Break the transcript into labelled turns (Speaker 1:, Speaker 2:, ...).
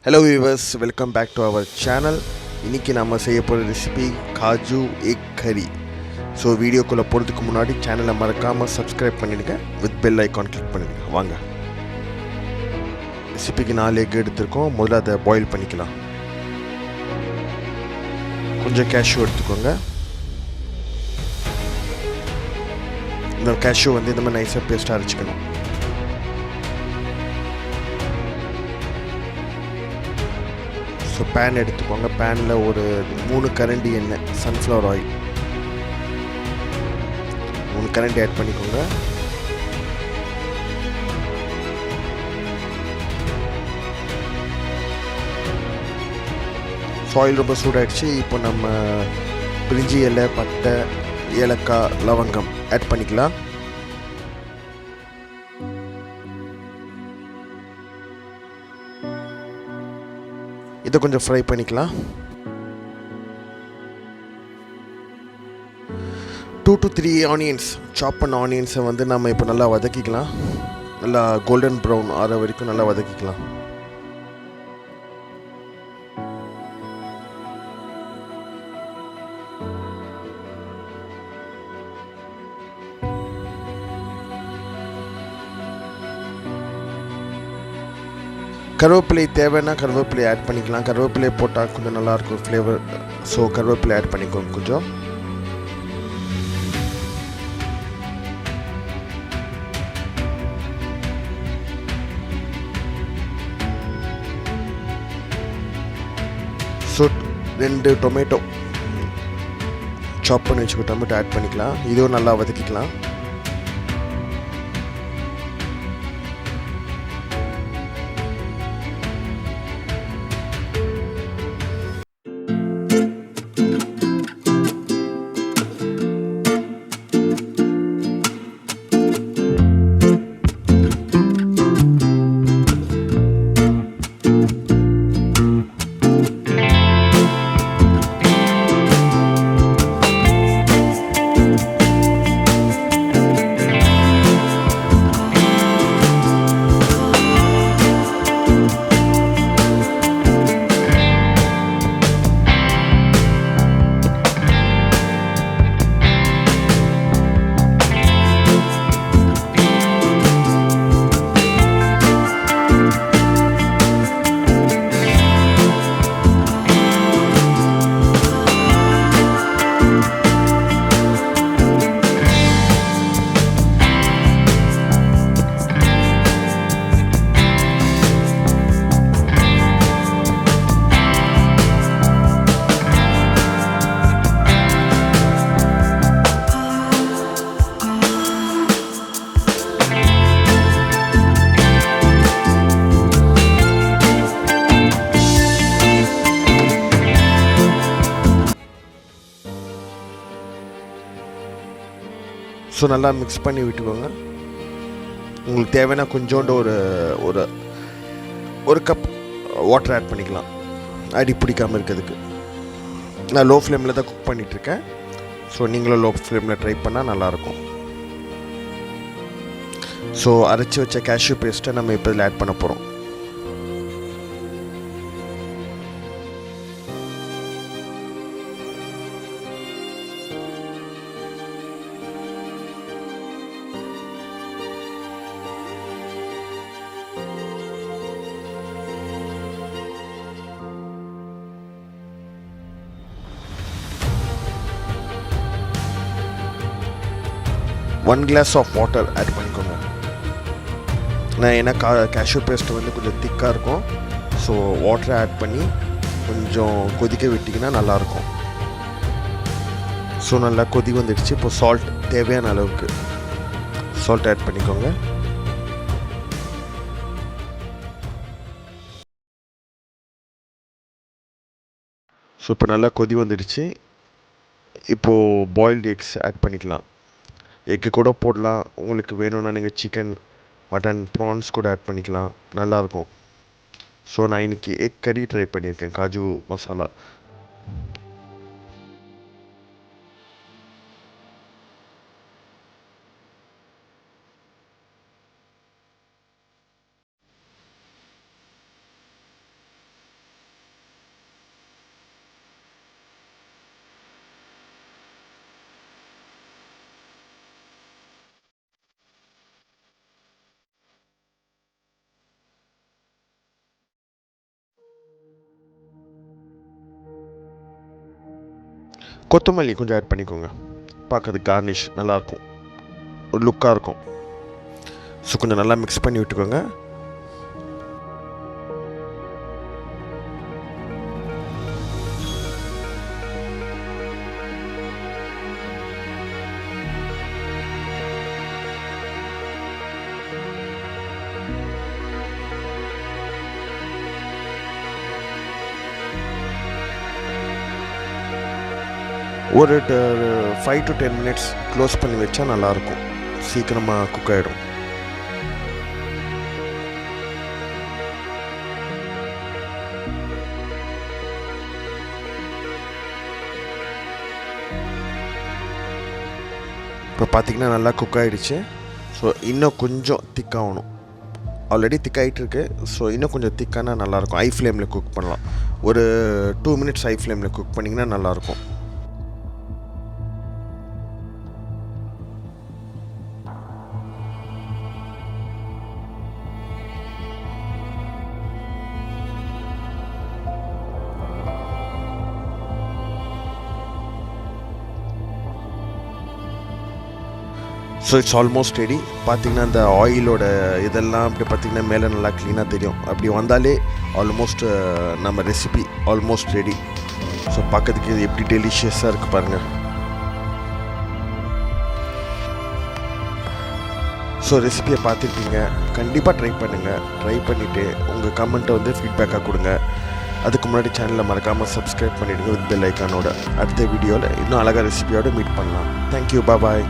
Speaker 1: Hello viewers, welcome back to our channel. இன்னைக்கு நாம செய்ய போற ரெசிபி காஜு எக் கறி. ஸோ வீடியோக்குள்ளே போகிறதுக்கு முன்னாடி சேனலை மறக்காமல் சப்ஸ்கிரைப் பண்ணிடுங்க, வித் பெல் ஐக்கான் கிளிக் பண்ணிடுங்க. வாங்க, ரெசிபிக்கு 4 எக் எடுத்துருக்கோம். முதல்ல அதை பாயில் பண்ணிக்கலாம். கொஞ்சம் கேஷ்யூ எடுத்துக்கோங்க. இந்த கேஷ்யூ வந்து இந்த மாதிரி நைஸாக பேஸ்ட்டாக அரைச்சிக்கணும். ஸோ பேன் எடுத்துக்கோங்க. பேனில் ஒரு 3 கரண்டி எண்ணெய், சன்ஃப்ளவர் ஆயில் 3 கரண்டி ஆட் பண்ணிக்கோங்க. ஸோ ஆயில் ரொம்ப சூடாகிடுச்சு. இப்போ நம்ம பிரிஞ்சி இலை, பட்டை, ஏலக்காய், லவங்கம் ஆட் பண்ணிக்கலாம். இதை கொஞ்சம் ஃப்ரை பண்ணிக்கலாம். 2 to 3 ஆனியன்ஸ், சாப் பண்ண ஆனியன்ஸை வந்து நம்ம இப்போ நல்லா வதக்கிக்கலாம். நல்லா கோல்டன் ப்ரௌன் ஆகிற வரைக்கும் நல்லா வதக்கிக்கலாம். கருவேப்பிலை தேவைன்னா கருவேப்பிலை ஆட் பண்ணிக்கலாம். கருவேப்பிலை போட்டால் கொஞ்சம் நல்லாயிருக்கும் ஃப்ளேவர். ஸோ கருவேப்பிலை ஆட் பண்ணிக்கோங்க கொஞ்சம். ஸோ 2 டொமேட்டோ, சாப் பண்ணி வச்சுக்கோ டொமேட்டோ ஆட் பண்ணிக்கலாம். இதுவும் நல்லா வதக்கிக்கலாம். ஸோ நல்லா மிக்ஸ் பண்ணி விட்டுக்கோங்க. உங்களுக்கு தேவைன்னா கொஞ்சோண்டு ஒரு ஒரு கப் வாட்டர் ஆட் பண்ணிக்கலாம், அடி பிடிக்காமல் இருக்கிறதுக்கு. நான் லோ ஃப்ளேமில் தான் குக் பண்ணிகிட்ருக்கேன். ஸோ நீங்களும் லோ ஃப்ளேமில் ட்ரை பண்ணால் நல்லாயிருக்கும். ஸோ அரைச்சி வச்ச கேஷ்யூ பேஸ்ட்டை நம்ம இப்போ இதில் ஆட் பண்ண போகிறோம். One glass of water add பண்ணிக்கோங்க. நான் ஏன்னா கேஷ்யூ பேஸ்ட்டு வந்து கொஞ்சம் திக்காக இருக்கும். ஸோ வாட்டரை ஆட் பண்ணி கொஞ்சம் கொதிக்க விட்டிங்கன்னா நல்லாயிருக்கும். ஸோ நல்லா கொதி வந்துடுச்சு. இப்போ சால்ட், தேவையான அளவுக்கு சால்ட் ஆட் பண்ணிக்கோங்க. ஸோ இப்போ நல்லா கொதி வந்துடுச்சு. இப்போது பாயில்டு எக்ஸ் ஆட் பண்ணிக்கலாம். எக்கு கூட போடலாம். உங்களுக்கு வேணும்னா நீங்கள் சிக்கன், மட்டன், ப்ரான்ஸ் கூட ஆட் பண்ணிக்கலாம், நல்லாயிருக்கும். ஸோ நான் இன்றைக்கி எக் கறி ட்ரை பண்ணியிருக்கேன், காஜு மசாலா. கொத்தமல்லி கொஞ்சம் ஆட் பண்ணிக்கோங்க, பார்க்கறதுக்கு கார்னிஷ் நல்லாயிருக்கும், ஒரு லுக்காக இருக்கும். ஸோ கொஞ்சம் நல்லா மிக்ஸ் பண்ணி விட்டுக்கோங்க. ஒரு 5 to 10 minutes க்ளோஸ் பண்ணி வச்சா நல்லாயிருக்கும், சீக்கிரமாக குக் ஆகிடும். இப்போ பார்த்திங்கன்னா நல்லா குக் ஆகிடுச்சு. ஸோ இன்னும் கொஞ்சம் திக்காகணும், ஆல்ரெடி திக்காகிட்டுருக்கு. ஸோ இன்னும் கொஞ்சம் திக்கானா நல்லாயிருக்கும். ஹை ஃப்ளேமில் குக் பண்ணலாம், ஒரு 2 minutes ஹை ஃப்ளேமில் குக் பண்ணிங்கன்னா நல்லாயிருக்கும். So it's almost ready. பார்த்திங்கன்னா அந்த ஆயிலோட இதெல்லாம் அப்படி பார்த்திங்கன்னா மேலே நல்லா க்ளீனாக தெரியும். அப்படி வந்தாலே ஆல்மோஸ்ட் நம்ம ரெசிபி ஆல்மோஸ்ட் ரெடி. ஸோ பார்க்கறதுக்கு இது எப்படி டெலிஷியஸாக இருக்குது பாருங்கள். ஸோ ரெசிபியை பார்த்துருப்பீங்க, கண்டிப்பாக ட்ரை பண்ணுங்கள். ட்ரை பண்ணிவிட்டு உங்கள் கமெண்ட்டை வந்து ஃபீட்பேக்காக கொடுங்க. அதுக்கு முன்னாடி சேனலை மறக்காமல் சப்ஸ்கிரைப் பண்ணிவிடுங்க வித் பெல் ஐக்கானோட. அடுத்த வீடியோவில் இன்னும் அழகாக ரெசிபியோடு மீட் பண்ணலாம். தேங்க்யூ, பாய்.